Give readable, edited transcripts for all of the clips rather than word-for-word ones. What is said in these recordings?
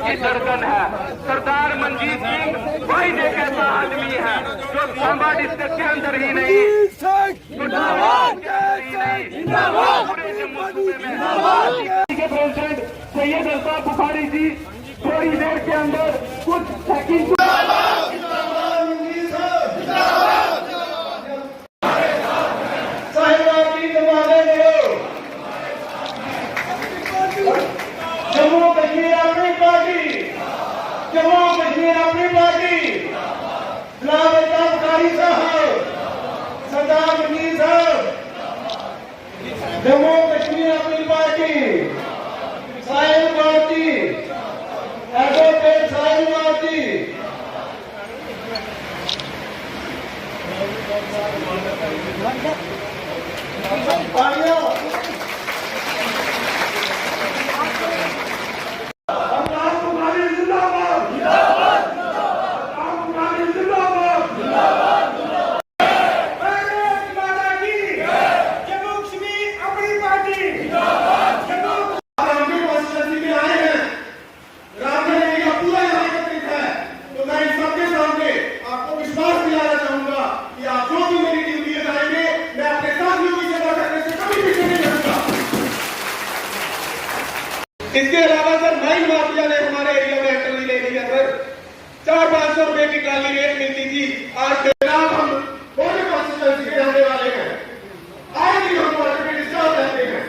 की धड़कन है। सरदार मंजीत सिंह वाहिद एक ऐसा आदमी है जो सांबा डिस्ट्रिक्ट के अंदर ही नहीं, पूरे जम्मू सूबे में के प्रेसिडेंट सैयद अल्ताफ बुखारी जी थोड़ी देर के अंदर कुछ सेकंड जम्मू कश्मीर अपनी पार्टी, जम्मू कश्मीर अपनी पार्टी, गुलाम अल्ताफ बुखारी साहब, सरदार मंजीत साहब, जम्मू कश्मीर अपनी पार्टी, साहिल भारती, एडवोकेट साहिल भारती, इसके अलावा सर भाई माफिया ने हमारे एरिया में एंट्री ले लिया सर। 400-500 रुपए की ट्राली रेट मिलती थी, आज जनाब हम बोर्डर कॉन्स्टिट्यूंसी के रहने वाले हैं, आज भी हम बॉर्डर पे डिस्टर्ब रहते हैं।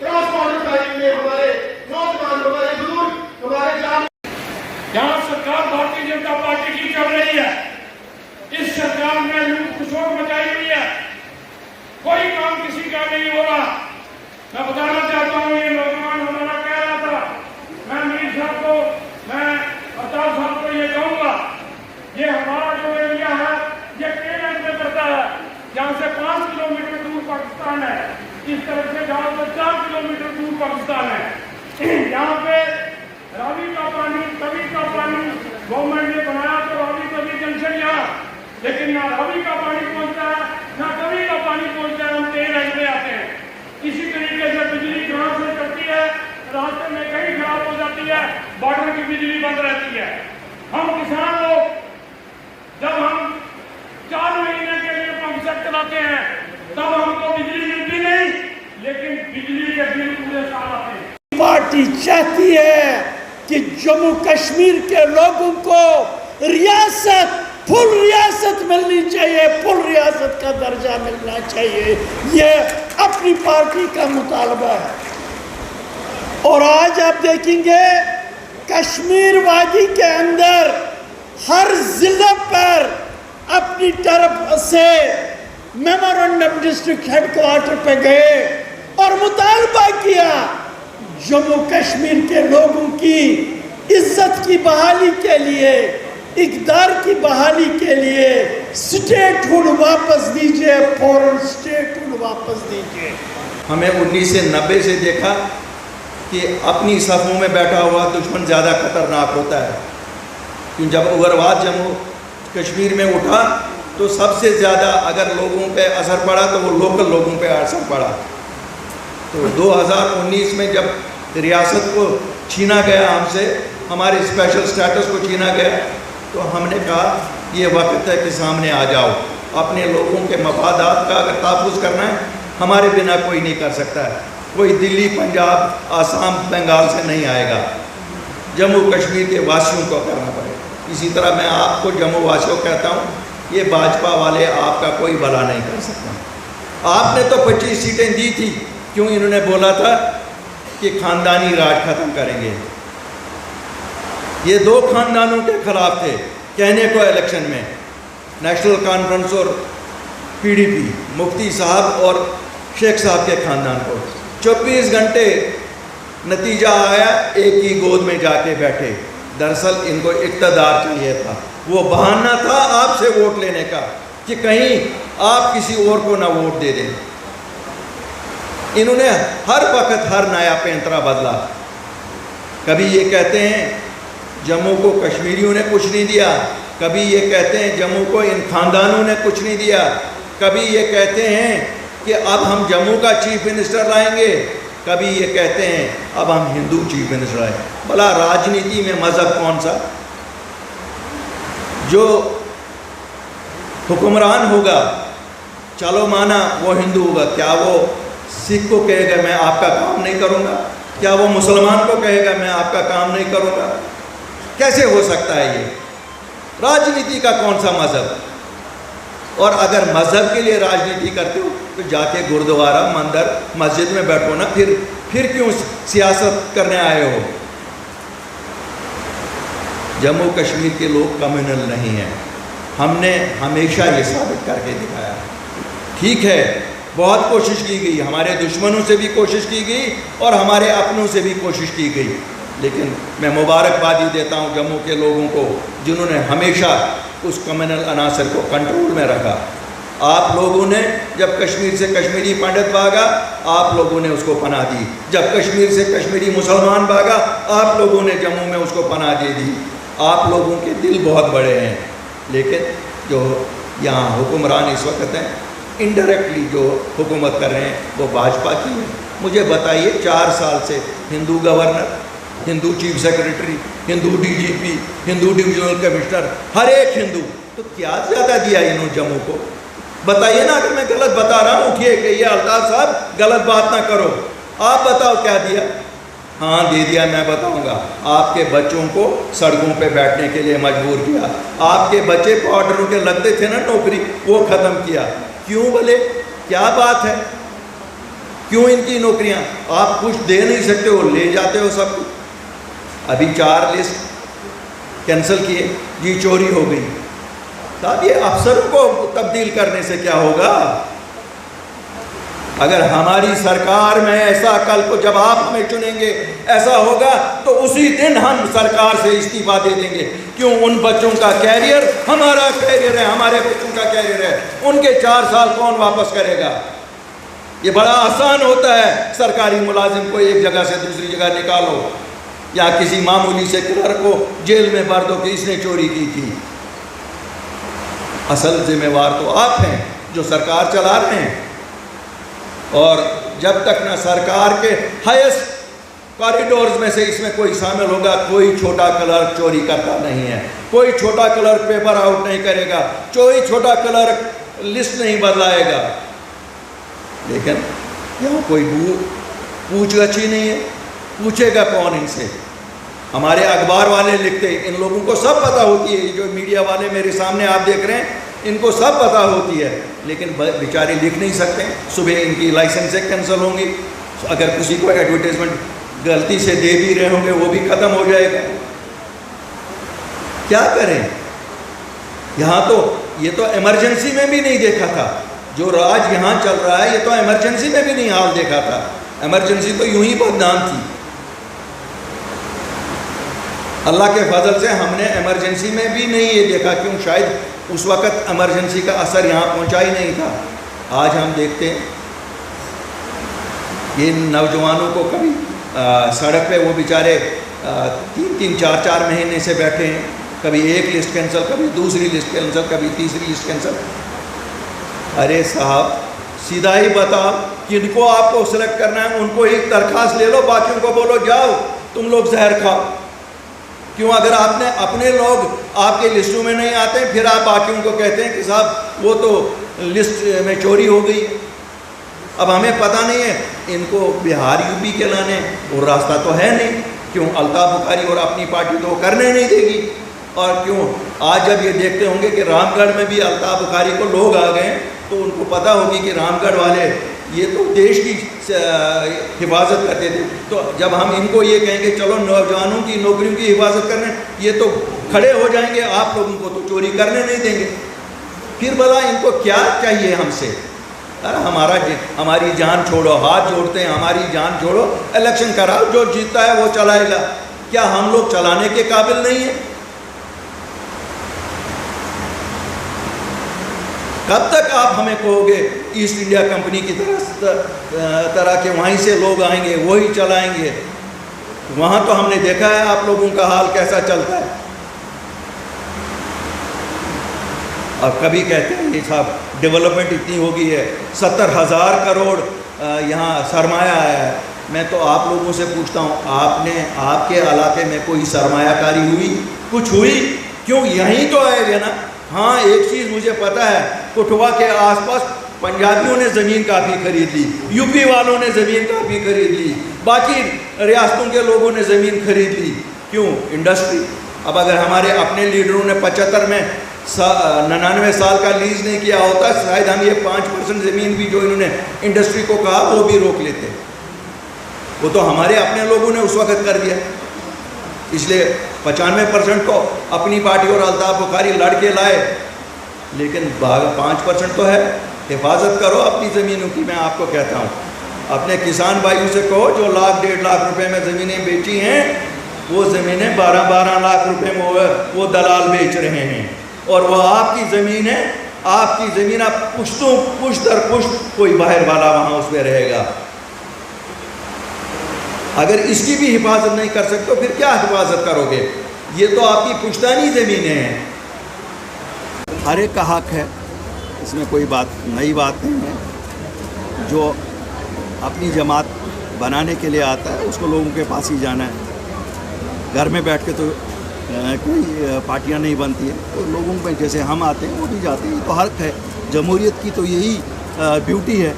क्रॉस बॉर्डर टाइम में हमारे नौजवान, हमारे बुजुर्ग, हमारे जान यहाँ सरकार भारतीय जनता पार्टी की चल रही है। इस सरकार ने लूट खसोट मचाई हुई है, कोई काम किसी का नहीं हो रहा। मैं बताना चाहता हूँ, ये नौजवान हमारा कह रहा था, मैं मीर साहब को, मैं अतार साहब को ये कहूँगा, ये हमारा जो एरिया है ये केरल में पड़ता है, यहाँ से 5 किलोमीटर दूर पाकिस्तान है, इस तरफ से जाओ तो 4 किलोमीटर दूर पाकिस्तान है। यहाँ पे रावी का पानी, तवी का पानी गवर्नमेंट ने बनाया तो रावी तवी जंक्शन यहाँ, लेकिन ना रावी का पानी पहुँचता है ना तवी का पानी पहुँचता है, हम तेल में आते हैं। इसी तरीके से बिजली ग्राम से चलती है, रास्ते में कहीं खराब हो जाती है, बॉर्डर की बिजली बंद रहती है। हम किसान लोग जब हम 4 महीने के लिए पंप सेट चलाते हैं तब हमको बिजली मिलती नहीं, लेकिन बिजली के बिल पूरे साल आते हैं। पार्टी चाहती है कि जम्मू कश्मीर के लोगों को रियासत, फुल रियासत मिलनी चाहिए, फुल रियासत का दर्जा मिलना चाहिए। ये अपनी पार्टी का मुतालबा है। और आज आप देखेंगे कश्मीर वादी के अंदर हर जिला पर अपनी तरफ से मेमोरेंडम डिस्ट्रिक्ट हेडक्वार्टर पे गए और मुतालबा किया जम्मू कश्मीर के लोगों की इज्जत की बहाली के लिए, इक़्तिदार की बहाली के लिए स्टेटहुड वापस दीजिए, फौरन स्टेटहुड वापस दीजिए। हमें 1990 से देखा कि अपनी सफ़ों में बैठा हुआ दुश्मन ज़्यादा खतरनाक होता है, क्योंकि जब उग्रवाद जम्मू कश्मीर में उठा तो सबसे ज़्यादा अगर लोगों पे असर पड़ा तो वो लोकल लोगों पे असर पड़ा। तो 2019 में जब रियासत को छीना गया हमसे, हमारे स्पेशल स्टेटस को छीना गया, तो हमने कहा ये वक्त है कि सामने आ जाओ, अपने लोगों के मफादात का अगर तहफ़्फ़ुज़ करना है, हमारे बिना कोई नहीं कर सकता है। कोई दिल्ली, पंजाब, आसाम, बंगाल से नहीं आएगा, जम्मू कश्मीर के वासियों को करना पड़ेगा। इसी तरह मैं आपको जम्मू वासियों कहता हूँ, ये भाजपा वाले आपका कोई भला नहीं कर सकता। आपने तो 25 सीटें दी थी, क्यों? इन्होंने बोला था कि खानदानी राज ख़त्म करेंगे। ये 2 खानदानों के खिलाफ थे कहने को इलेक्शन में, नेशनल कॉन्फ्रेंस और पीडीपी, मुफ्ती साहब और शेख साहब के खानदान को। 24 घंटे नतीजा आया, एक ही गोद में जाके बैठे। दरअसल इनको इक़्तिदार चाहिए था, वो बहाना था आपसे वोट लेने का कि कहीं आप किसी और को ना वोट दे दें। इन्होंने हर वक्त हर नया पैंतरा बदला। कभी ये कहते हैं जम्मू को कश्मीरियों ने कुछ नहीं दिया, कभी ये कहते हैं जम्मू को इन खानदानों ने कुछ नहीं दिया, कभी ये कहते हैं कि अब हम जम्मू का चीफ मिनिस्टर लाएंगे, कभी ये कहते हैं अब हम हिंदू चीफ मिनिस्टर आए। भला राजनीति में मजहब कौन सा? जो हुक्मरान होगा, चलो माना वो हिंदू होगा, क्या वो सिख को कहेगा मैं आपका काम नहीं करूँगा? क्या वो मुसलमान को कहेगा मैं आपका काम नहीं करूँगा? कैसे हो सकता है ये? राजनीति का कौन सा मजहब? और अगर मजहब के लिए राजनीति करते हो तो जाके गुरुद्वारा, मंदिर, मस्जिद में बैठो ना, फिर क्यों सियासत करने आए हो? जम्मू कश्मीर के लोग कम्युनल नहीं हैं, हमने हमेशा ये साबित करके दिखाया। ठीक है, बहुत कोशिश की गई, हमारे दुश्मनों से भी कोशिश की गई और हमारे अपनों से भी कोशिश की गई, लेकिन मैं मुबारकबादी देता हूँ जम्मू के लोगों को जिन्होंने हमेशा उस कम्युनल अनासर को कंट्रोल में रखा। आप लोगों ने जब कश्मीर से कश्मीरी पंडित भागा, आप लोगों ने उसको पनाह दी। जब कश्मीर से कश्मीरी मुसलमान भागा, आप लोगों ने जम्मू में उसको पनाह दे दी। आप लोगों के दिल बहुत बड़े हैं, लेकिन जो यहाँ हुक्मरान इस वक्त हैं, इनडायरेक्टली जो हुकूमत कर रहे हैं वो भाजपा की है। मुझे बताइए, 4 साल से Hindu governor, Hindu chief secretary, Hindu DGP, Hindu divisional commissioner, हर एक हिंदू, तो क्या ज़्यादा दिया इन्होंने जम्मू को? बताइए ना, अगर मैं गलत बता रहा हूँ उठिए कि ये अल्ताफ साहब गलत बात ना करो, आप बताओ क्या दिया? हाँ दे दिया, मैं बताऊंगा। आपके बच्चों को सड़कों पे बैठने के लिए मजबूर किया, आपके बच्चे पाउडरों के लगते थे ना नौकरी, वो ख़त्म किया। क्यों बोले? क्या बात है? क्यों इनकी नौकरियां? आप कुछ दे नहीं सकते हो, ले जाते हो सब कुछ। अभी 4 लिस्ट कैंसिल किए, जी चोरी हो गई। साहब ये अफसरों को तब्दील करने से क्या होगा? अगर हमारी सरकार में ऐसा, कल को जब आप हमें चुनेंगे ऐसा होगा तो उसी दिन हम सरकार से इस्तीफा दे देंगे। क्यों? उन बच्चों का कैरियर हमारा कैरियर है, हमारे बच्चों का कैरियर है, उनके 4 साल कौन वापस करेगा? ये बड़ा आसान होता है, सरकारी मुलाजिम को एक जगह से दूसरी जगह निकालो, या किसी मामूली से क्लर्क को जेल में भर दो कि इसने चोरी की थी। असल जिम्मेवार तो आप हैं जो सरकार चला रहे हैं, और जब तक ना सरकार के हाईएस्ट कॉरिडोर्स में से इसमें कोई शामिल होगा, कोई छोटा क्लर्क चोरी करता नहीं है, कोई छोटा क्लर्क पेपर आउट नहीं करेगा, कोई छोटा क्लर्क लिस्ट नहीं बदलाएगा। लेकिन यहाँ कोई पूछ-गछ ही नहीं है, पूछेगा कौन इनसे? हमारे अखबार वाले लिखते, इन लोगों को सब पता होती है, जो मीडिया वाले मेरे सामने आप देख रहे हैं, इनको सब पता होती है, लेकिन बेचारे लिख नहीं सकते। सुबह इनकी लाइसेंसें कैंसिल होंगी, अगर किसी को एडवर्टाइजमेंट गलती से दे भी रहे होंगे वो भी ख़त्म हो जाएगा। क्या करें? यहाँ तो ये तो इमरजेंसी में भी नहीं देखा था, जो राज यहाँ चल रहा है ये तो इमरजेंसी में भी नहीं हाल देखा था। इमरजेंसी तो यूं ही बदनाम थी। अल्लाह के फजल से हमने इमरजेंसी में भी नहीं ये देखा, क्यों? शायद उस वक़्त इमरजेंसी का असर यहाँ पहुँचा ही नहीं था। आज हम देखते हैं ये नौजवानों को कभी सड़क पे वो बेचारे 3-3, 4-4 महीने से बैठे हैं, कभी एक लिस्ट कैंसिल, कभी दूसरी लिस्ट कैंसिल, कभी तीसरी लिस्ट कैंसिल। अरे साहब सीधा ही बताओ, किनको आपको सेलेक्ट करना है उनको ही दरखास्त ले लो, बाकियों को बोलो जाओ तुम लोग जहर खाओ। क्यों? अगर आपने अपने लोग आपके लिस्टों में नहीं आते, फिर आप बाकियों को कहते हैं कि साहब वो तो लिस्ट में चोरी हो गई। अब हमें पता नहीं है इनको बिहार यूपी के लाने और रास्ता तो है नहीं। क्यों? अल्ताफ बुखारी और अपनी पार्टी तो करने नहीं देगी। और क्यों? आज जब ये देखते होंगे कि रामगढ़ में भी अल्ताफ बुखारी को लोग आ गए, तो उनको पता होगी कि रामगढ़ वाले ये तो देश की हिफाजत करते थे, तो जब हम इनको ये कहेंगे चलो नौजवानों की नौकरियों की हिफाजत करने, ये तो खड़े हो जाएंगे, आप लोगों को तो चोरी करने नहीं देंगे। फिर भला इनको क्या चाहिए हमसे? अरे हमारी जान छोड़ो, हाथ जोड़ते हैं, हमारी जान छोड़ो, इलेक्शन कराओ, जो जीतता है वो चलाएगा। क्या हम लोग चलाने के काबिल नहीं है? कब तक आप हमें कहोगे ईस्ट इंडिया कंपनी की तरह के वहीं से लोग आएंगे वही चलाएंगे? वहाँ तो हमने देखा है आप लोगों का हाल कैसा चलता है। और कभी कहते हैं ये साहब डेवलपमेंट इतनी हो गई है, 70,000 करोड़ यहाँ सरमाया आया है, मैं तो आप लोगों से पूछता हूँ, आपके इलाके में कोई सरमायाकारी हुई, कुछ हुई? क्यों, यहीं तो आएगा ना। हाँ, एक चीज़ मुझे पता है, कुटवा के आसपास पंजाबियों ने ज़मीन काफ़ी खरीद ली, यूपी वालों ने ज़मीन काफ़ी खरीद ली, बाकी रियासतों के लोगों ने ज़मीन खरीद ली। क्यों? इंडस्ट्री। अब अगर हमारे अपने लीडरों ने 75 में 99 साल का लीज नहीं किया होता, शायद हम ये 5% ज़मीन भी जो इन्होंने इंडस्ट्री को कहा वो भी रोक लेते। वो तो हमारे अपने लोगों ने उस वक़्त कर दिया। इसलिए 95% को अपनी पार्टी और अल्ताफ बुखारी लड़के लाए, लेकिन 5% तो है। हिफाजत करो अपनी ज़मीनों की। मैं आपको कहता हूँ, अपने किसान भाइयों से कहो जो लाख 1.5 लाख रुपए में ज़मीनें बेची हैं, वो ज़मीनें 12-12 लाख रुपए में वो दलाल बेच रहे हैं, और वो आपकी ज़मीन है। आपकी ज़मीन आप पुश्त दर पुश्त कोई बाहर वाला वहाँ उस पर रहेगा। अगर इसकी भी हिफाजत नहीं कर सकते तो फिर क्या हिफाजत करोगे? ये तो आपकी पुश्तैनी ज़मीनें हैं। हर एक का हक है, इसमें कोई नई बात नहीं है। जो अपनी जमात बनाने के लिए आता है उसको लोगों के पास ही जाना है। घर में बैठ के तो कोई पार्टियां नहीं बनती है, तो लोगों में जैसे हम आते हैं वो भी जाते हैं। तो हक है, जमहूरियत की तो यही ब्यूटी है।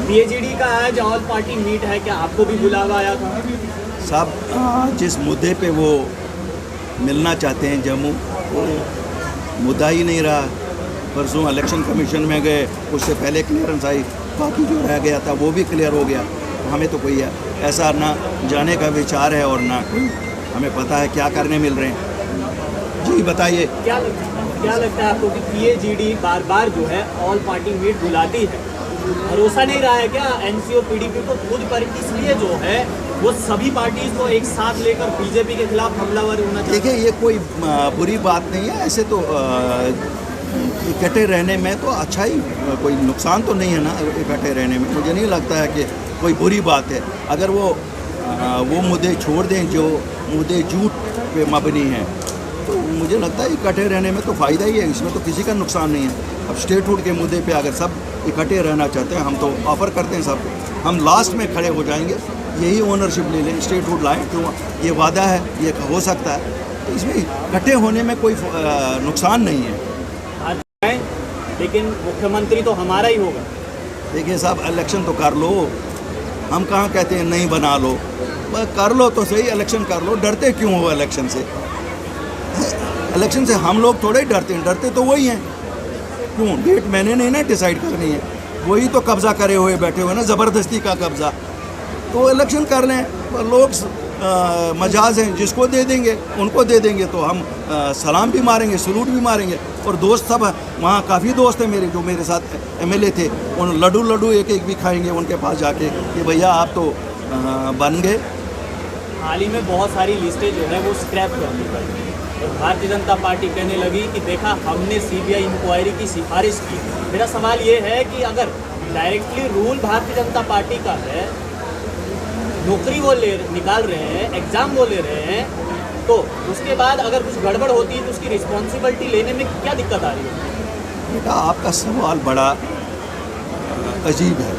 पीएचडी का आज ऑल पार्टी मीट है, क्या आपको भी बुलावा आया था? सब जिस मुद्दे पे वो मिलना चाहते हैं, जम्मू वो मुद्दा ही नहीं रहा। परसों इलेक्शन कमीशन में गए, उससे पहले क्लियरेंस आई, बाकी जो रह गया था वो भी क्लियर हो गया। तो हमें तो कोई ऐसा ना जाने का विचार है और ना कोई हमें पता है क्या करने मिल रहे हैं। जी बताइए, क्या लगता है आपको कि पीएचडी बार बार जो है ऑल पार्टी मीट बुलाती है, भरोसा नहीं रहा है क्या एनसीओ पीडीपी को खुद पर, इसलिए जो है वो सभी पार्टीज को एक साथ लेकर बीजेपी के खिलाफ हमलावर होना चाहिए? देखिए, ये कोई बुरी बात नहीं है। ऐसे तो इकट्ठे रहने में तो अच्छा ही, कोई नुकसान तो नहीं है ना इकट्ठे रहने में। मुझे नहीं लगता है कि कोई बुरी बात है। अगर वो मुद्दे छोड़ दें जो मुद्दे झूठ पे मबनी हैं, तो मुझे लगता है इकट्ठे रहने में तो फ़ायदा ही है, इसमें तो किसी का नुकसान नहीं है। अब स्टेटहुड के मुद्दे पे अगर सब इकट्ठे रहना चाहते हैं, हम तो ऑफ़र करते हैं सब, हम लास्ट में खड़े हो जाएंगे, यही ओनरशिप ले लें, स्टेटहुड लाएँ, क्यों? ये वादा है, ये हो सकता है, तो इसमें इकट्ठे होने में कोई नुकसान नहीं है। लेकिन मुख्यमंत्री तो हमारा ही होगा। देखिए साहब, इलेक्शन तो कर लो, हम कहाँ कहते हैं नहीं बना लो, बस कर लो तो सही, इलेक्शन कर लो। डरते क्यों हो इलेक्शन से? इलेक्शन से हम लोग थोड़े डरते हैं, डरते तो वही हैं। क्यों? डेट मैंने नहीं ना डिसाइड करनी है, वही तो कब्जा करे हुए बैठे हुए ना, ज़बरदस्ती का कब्जा। तो इलेक्शन कर लें, लोग मजाज हैं, जिसको दे देंगे उनको दे देंगे, तो हम सलाम भी मारेंगे, सलूट भी मारेंगे। और दोस्त सब वहाँ काफ़ी दोस्त हैं मेरे, जो मेरे साथ एमएलए थे, उन लड्डू एक एक भी खाएंगे उनके पास जाके कि भैया आप तो बन गए। हाल ही में बहुत सारी लिस्टें जो है वो स्क्रैप कर दी गई, और भारतीय जनता पार्टी कहने लगी कि देखा हमने सीबीआई इंक्वायरी की सिफारिश की। मेरा सवाल ये है कि अगर directly rule Bharatiya Janata party का है, नौकरी वो निकाल रहे हैं, एग्ज़ाम वो ले रहे हैं, तो उसके बाद अगर कुछ गड़बड़ होती है तो उसकी रिस्पॉन्सिबिलिटी लेने में क्या दिक्कत आ रही है? बेटा, आपका सवाल बड़ा अजीब है।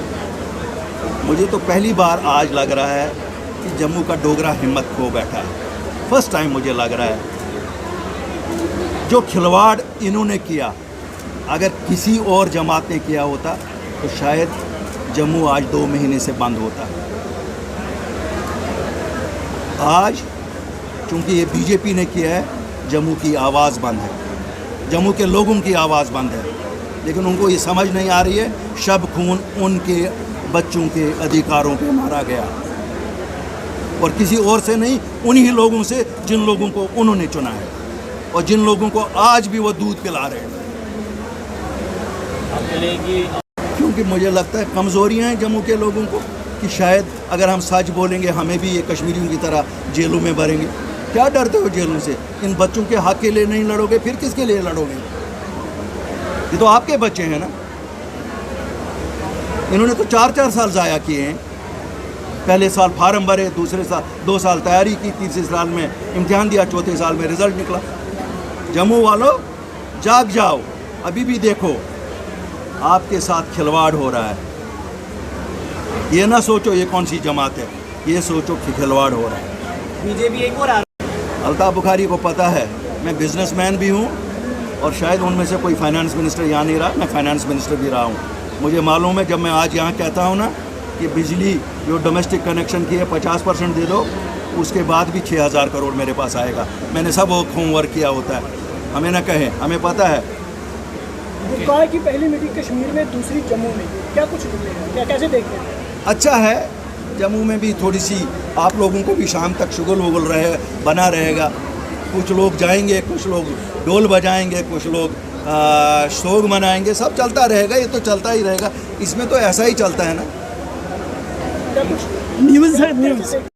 मुझे तो पहली बार आज लग रहा है कि जम्मू का डोगरा हिम्मत खो बैठा है। फर्स्ट टाइम मुझे लग रहा है। जो खिलवाड़ इन्होंने किया, अगर किसी और जमात ने किया होता तो शायद जम्मू आज 2 महीने से बंद होता। आज चूँकि ये बीजेपी ने किया है, जम्मू की आवाज़ बंद है, जम्मू के लोगों की आवाज़ बंद है। लेकिन उनको ये समझ नहीं आ रही है, शब खून उनके बच्चों के अधिकारों पे मारा गया, और किसी और से नहीं, उन्हीं लोगों से जिन लोगों को उन्होंने चुना है और जिन लोगों को आज भी वो दूध पिला रहे हैं। क्योंकि मुझे लगता है कमज़ोरियाँ हैं जम्मू के लोगों को, कि शायद अगर हम सच बोलेंगे हमें भी ये कश्मीरियों की तरह जेलों में भरेंगे। क्या डरते हो जेलों से? इन बच्चों के हक के लिए नहीं लड़ोगे, फिर किसके लिए लड़ोगे? ये तो आपके बच्चे हैं ना। इन्होंने तो 4-4 साल ज़ाया किए हैं। पहले साल फार्म भरे, दूसरे साल 2 साल तैयारी की, तीसरे साल में इम्तिहान दिया, चौथे साल में रिज़ल्ट निकला। जम्मू वालों जाग जाओ, अभी भी देखो आपके साथ खिलवाड़ हो रहा है। ये ना सोचो ये कौन सी जमात है, ये सोचो कि खिलवाड़ हो रहा है। बीजेपी एक और अल्ताफ बुखारी को पता है मैं बिजनेसमैन भी हूँ और शायद उनमें से कोई फाइनेंस मिनिस्टर यहाँ नहीं रहा, मैं फाइनेंस मिनिस्टर भी रहा हूँ। मुझे मालूम है जब मैं आज यहाँ कहता हूँ ना कि बिजली जो डोमेस्टिक कनेक्शन की है 50% दे दो, उसके बाद भी 6,000 करोड़ मेरे पास आएगा। मैंने सब होमवर्क किया होता है, हमें ना कहें, हमें पता है। बुधवार की पहली मीटिंग कश्मीर में, दूसरी जम्मू में, क्या कुछ मिलेगा, क्या कैसे देखते हैं? अच्छा है, जम्मू में भी थोड़ी सी आप लोगों को भी शाम तक शुगल वुगल बना रहेगा। कुछ लोग जाएंगे, कुछ लोग ढोल बजाएंगे, कुछ लोग शोक मनाएंगे, सब चलता रहेगा, ये तो चलता ही रहेगा। इसमें तो ऐसा ही चलता है ना। क्या कुछ न्यूज़ है, न्यूज़।